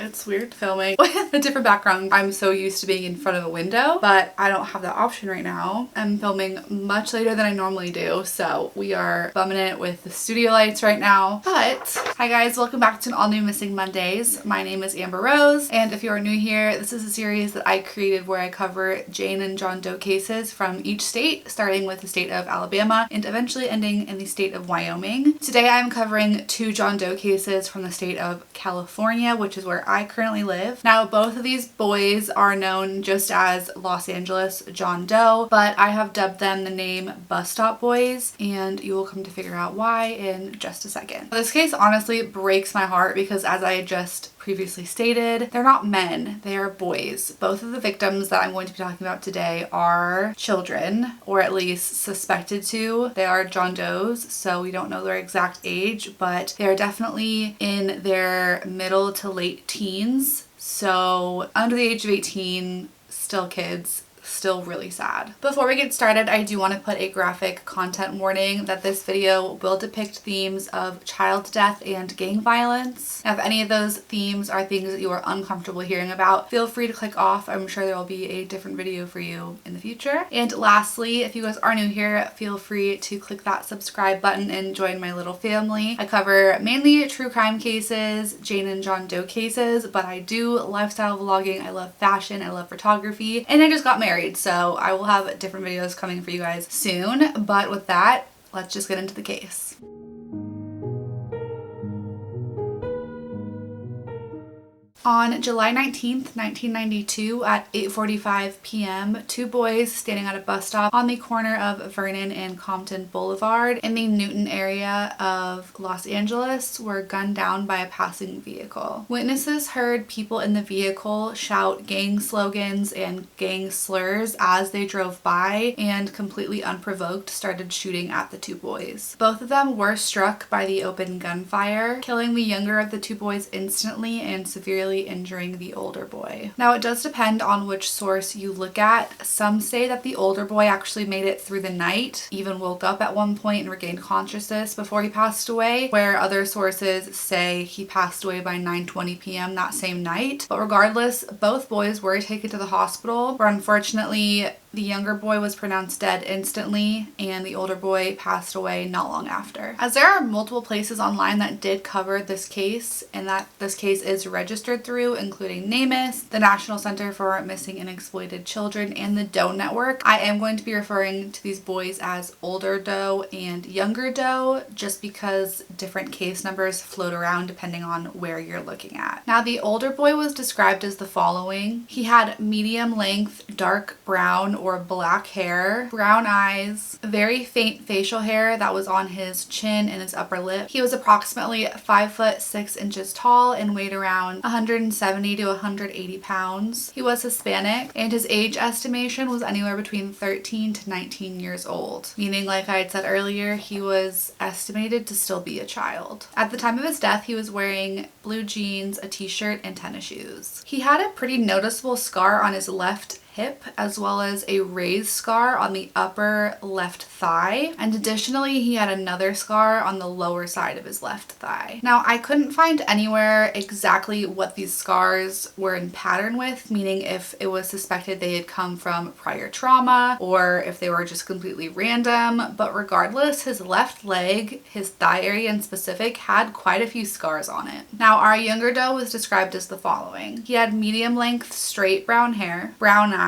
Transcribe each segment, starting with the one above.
It's weird filming with a different background. I'm so used to being in front of a window, but I don't have that option right now. I'm filming much later than I normally do, so we are bumming it with the studio lights right now. But hi guys, welcome back to an all new Missing Mondays. My name is Amber Rose, and if you are new here, this is a series that I created where I cover Jane and John Doe cases from each state, starting with the state of Alabama and eventually ending in the state of Wyoming. Today I'm covering 2 John Doe cases from the state of California, which is where I currently live. Now, both of these boys are known just as Los Angeles John Doe, but I have dubbed them the name Bus Stop Boys, and you will come to figure out why in just a second. This case honestly breaks my heart because, as I just previously stated, they're not men, they are boys. Both of the victims that I'm going to be talking about today are children, or at least suspected to. They are John Does, so we don't know their exact age, but they are definitely in their middle to late teens. So under the age of 18, still kids. Still really sad. Before we get started, I do want to put a graphic content warning that this video will depict themes of child death and gang violence. Now, if any of those themes are things that you are uncomfortable hearing about, feel free to click off. I'm sure there will be a different video for you in the future. And lastly, if you guys are new here, feel free to click that subscribe button and join my little family. I cover mainly true crime cases, Jane and John Doe cases, but I do lifestyle vlogging, I love fashion, I love photography, and I just got married. So I will have different videos coming for you guys soon. But with that, let's just get into the case. On July 19th, 1992 at 8:45 p.m., 2 boys standing at a bus stop on the corner of Vernon and Compton Boulevard in the Newton area of Los Angeles were gunned down by a passing vehicle. Witnesses heard people in the vehicle shout gang slogans and gang slurs as they drove by and, completely unprovoked, started shooting at the 2 boys. Both of them were struck by the open gunfire, killing the younger of the 2 boys instantly and severely injuring the older boy. Now, it does depend on which source you look at. Some say that the older boy actually made it through the night, even woke up at one point and regained consciousness before he passed away, where other sources say he passed away by 9:20 p.m. that same night. But regardless, both boys were taken to the hospital, where unfortunately the younger boy was pronounced dead instantly and the older boy passed away not long after. As there are multiple places online that did cover this case and that this case is registered through, including NamUs, the National Center for Missing and Exploited Children, and the Doe Network, I am going to be referring to these boys as older Doe and younger Doe just because different case numbers float around depending on where you're looking at. Now, the older boy was described as the following. He had medium length, dark brown or black hair, brown eyes, very faint facial hair that was on his chin and his upper lip. He was approximately 5 foot 6 inches tall and weighed around 170 to 180 pounds. He was Hispanic, and his age estimation was anywhere between 13 to 19 years old, meaning, like I had said earlier, he was estimated to still be a child. At the time of his death, he was wearing blue jeans, a t-shirt, and tennis shoes. He had a pretty noticeable scar on his left hip, as well as a raised scar on the upper left thigh, and additionally he had another scar on the lower side of his left thigh. Now, I couldn't find anywhere exactly what these scars were in pattern with, meaning if it was suspected they had come from prior trauma or if they were just completely random, but regardless, his left leg, his thigh area in specific, had quite a few scars on it. Now, our younger Doe was described as the following. He had medium length straight brown hair, brown eyes,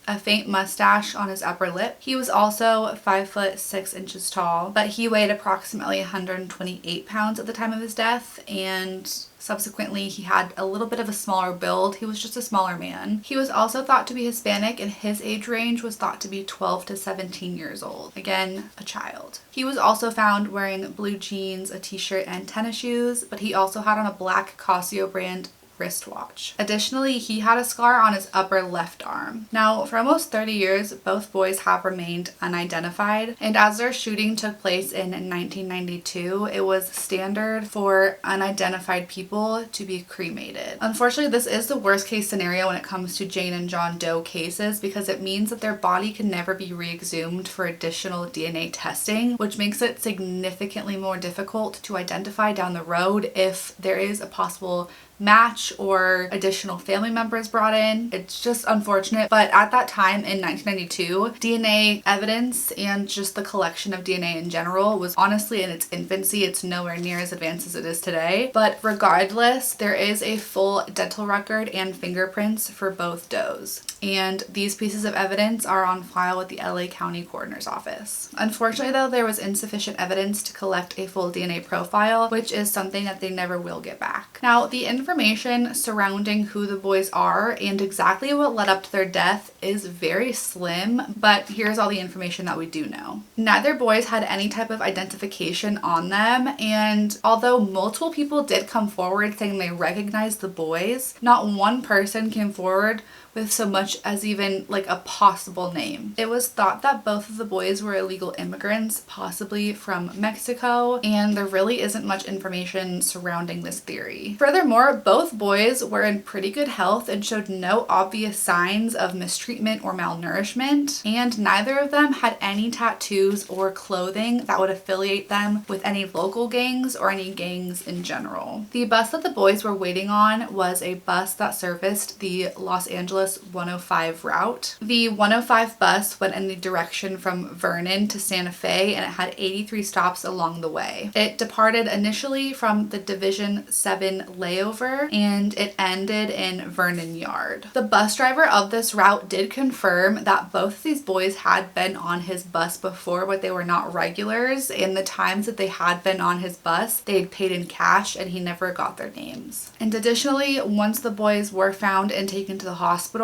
a faint mustache on his upper lip. He was also 5 foot 6 inches tall, but he weighed approximately 128 pounds at the time of his death, and subsequently he had a little bit of a smaller build. He was just a smaller man. He was also thought to be Hispanic, and his age range was thought to be 12 to 17 years old. Again, a child. He was also found wearing blue jeans, a t-shirt, and tennis shoes, but he also had on a black Casio brand wristwatch. Additionally, he had a scar on his upper left arm. Now, for almost 30 years, both boys have remained unidentified, and as their shooting took place in 1992, it was standard for unidentified people to be cremated. Unfortunately, this is the worst case scenario when it comes to Jane and John Doe cases because it means that their body can never be re-exhumed for additional DNA testing, which makes it significantly more difficult to identify down the road if there is a possible match or additional family members brought in. It's just unfortunate, but at that time in 1992, DNA evidence and just the collection of DNA in general was honestly in its infancy. It's nowhere near as advanced as it is today, but regardless, there is a full dental record and fingerprints for both does. And these pieces of evidence are on file with the LA County Coroner's Office. Unfortunately though, there was insufficient evidence to collect a full DNA profile, which is something that they never will get back. Now, the information surrounding who the boys are and exactly what led up to their death is very slim, but here's all the information that we do know. Neither boys had any type of identification on them, and although multiple people did come forward saying they recognized the boys, not one person came forward with so much as even like a possible name. It was thought that both of the boys were illegal immigrants, possibly from Mexico, and there really isn't much information surrounding this theory. Furthermore, both boys were in pretty good health and showed no obvious signs of mistreatment or malnourishment, and neither of them had any tattoos or clothing that would affiliate them with any local gangs or any gangs in general. The bus that the boys were waiting on was a bus that serviced the Los Angeles 105 route. The 105 bus went in the direction from Vernon to Santa Fe, and it had 83 stops along the way. It departed initially from the Division 7 layover, and it ended in Vernon Yard. The bus driver of this route did confirm that both of these boys had been on his bus before, but they were not regulars, and the times that they had been on his bus, they had paid in cash and he never got their names. And additionally, once the boys were found and taken to the hospital,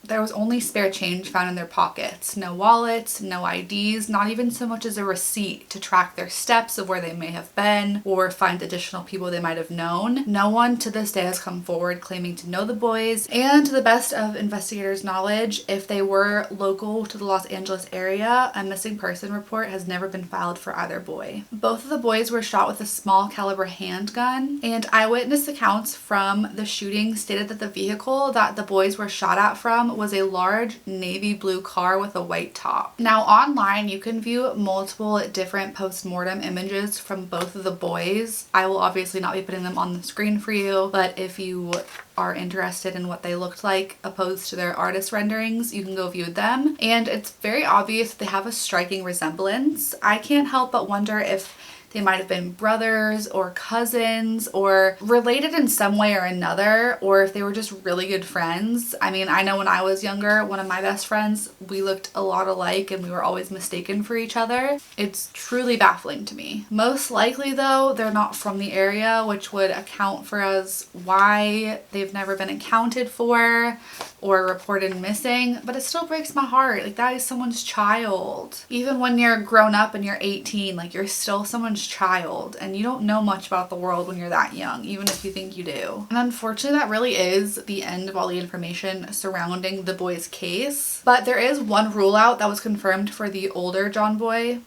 there was only spare change found in their pockets. No wallets, no IDs, not even so much as a receipt to track their steps of where they may have been or find additional people they might have known. No one to this day has come forward claiming to know the boys, and to the best of investigators' knowledge, if they were local to the Los Angeles area, a missing person report has never been filed for either boy. Both of the boys were shot with a small caliber handgun, and eyewitness accounts from the shooting stated that the vehicle that the boys were shot at from was a large navy blue car with a white top. Now online you can view multiple different post-mortem images from both of the boys. I will obviously not be putting them on the screen for you, but if you are interested in what they looked like opposed to their artist renderings, you can go view them, and it's very obvious they have a striking resemblance. I can't help but wonder if they might have been brothers or cousins or related in some way or another, or if they were just really good friends. I mean, I know when I was younger, one of my best friends, we looked a lot alike and we were always mistaken for each other. It's truly baffling to me. Most likely though, they're not from the area, which would account for as why they've never been accounted for or reported missing, but it still breaks my heart. Like, that is someone's child. Even when you're grown up and you're 18, like, you're still someone's child, and you don't know much about the world when you're that young, even if you think you do. And unfortunately, that really is the end of all the information surrounding the boy's case. But there is one rule out that was confirmed for the older John Boy.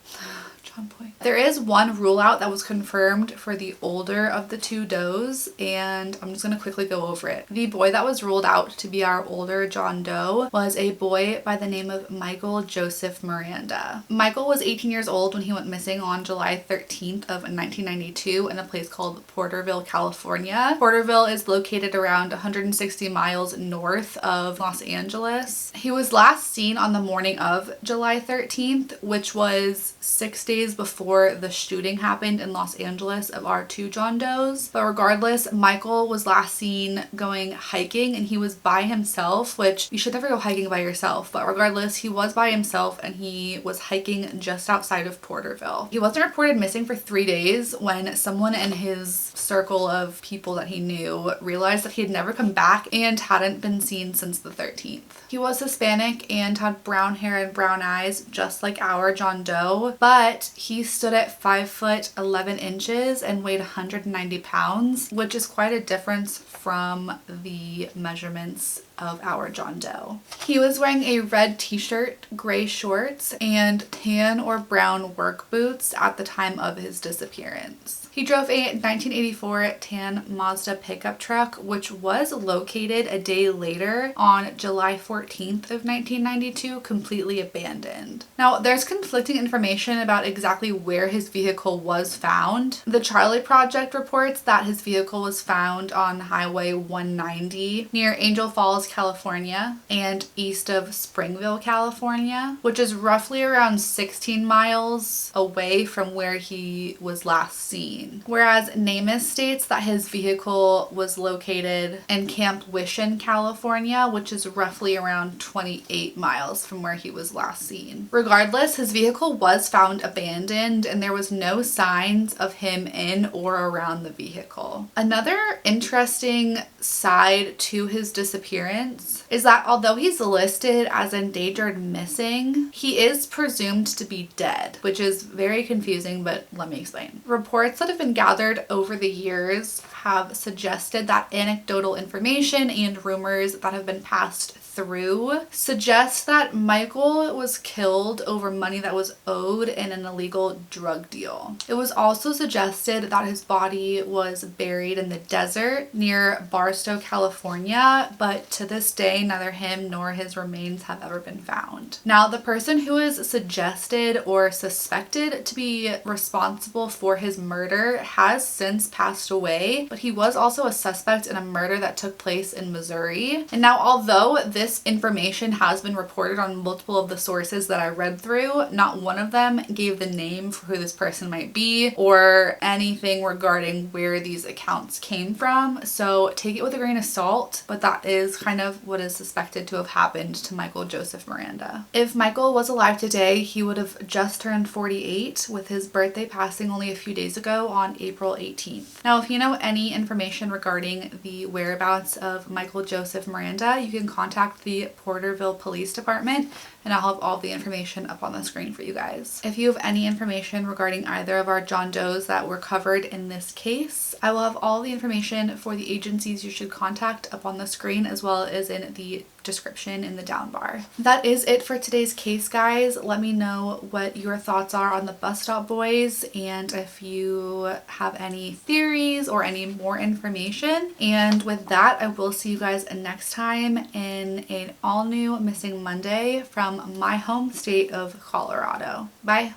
There is one rule out that was confirmed for the older of the two does, and I'm just going to quickly go over it. The boy that was ruled out to be our older John Doe was a boy by the name of Michael Joseph Miranda. Michael was 18 years old when he went missing on July 13th of 1992 in a place called Porterville, California. Porterville is located around 160 miles north of Los Angeles. He was last seen on the morning of July 13th, which was 6 days before the shooting happened in Los Angeles of our two John Does. But regardless, Michael was last seen going hiking, and he was by himself, which you should never go hiking by yourself, but regardless, he was by himself and he was hiking just outside of Porterville. He wasn't reported missing for 3 days when someone in his circle of people that he knew realized that he had never come back and hadn't been seen since the 13th. He was Hispanic and had brown hair and brown eyes, just like our John Doe, but he stood at 5 foot 11 inches and weighed 190 pounds, which is quite a difference from the measurements of our John Doe. He was wearing a red t-shirt, gray shorts, and tan or brown work boots at the time of his disappearance. He drove a 1984 tan Mazda pickup truck, which was located a day later on July 14th of 1992, completely abandoned. Now, there's conflicting information about exactly where his vehicle was found. The Charlie Project reports that his vehicle was found on Highway 190 near Angel Falls, California, and east of Springville, California, which is roughly around 16 miles away from where he was last seen. Whereas NamUs states that his vehicle was located in Camp Wishin, California, which is roughly around 28 miles from where he was last seen. Regardless, his vehicle was found abandoned and there was no signs of him in or around the vehicle. Another interesting side to his disappearance is that although he's listed as endangered missing, he is presumed to be dead, which is very confusing, but let me explain. Reports that have been gathered over the years have suggested that anecdotal information and rumors that have been passed through suggest that Michael was killed over money that was owed in an illegal drug deal. It was also suggested that his body was buried in the desert near Barstow, California, but to this day, neither him nor his remains have ever been found. Now, the person who is suggested or suspected to be responsible for his murder has since passed away, but he was also a suspect in a murder that took place in Missouri. And now, although this information has been reported on multiple of the sources that I read through, not one of them gave the name for who this person might be or anything regarding where these accounts came from. So take it with a grain of salt, but that is kind of what is suspected to have happened to Michael Joseph Miranda. If Michael was alive today, he would have just turned 48, with his birthday passing only a few days ago on April 18th. Now, if you know any information regarding the whereabouts of Michael Joseph Miranda, you can contact the Porterville Police Department, and I'll have all the information up on the screen for you guys. If you have any information regarding either of our John Does that were covered in this case, I will have all the information for the agencies you should contact up on the screen, as well as in the description in the down bar. That is it for today's case, guys. Let me know what your thoughts are on the Bus Stop Boys and if you have any theories or any more information. And with that, I will see you guys next time in an all new Missing Monday from my home state of Colorado. Bye.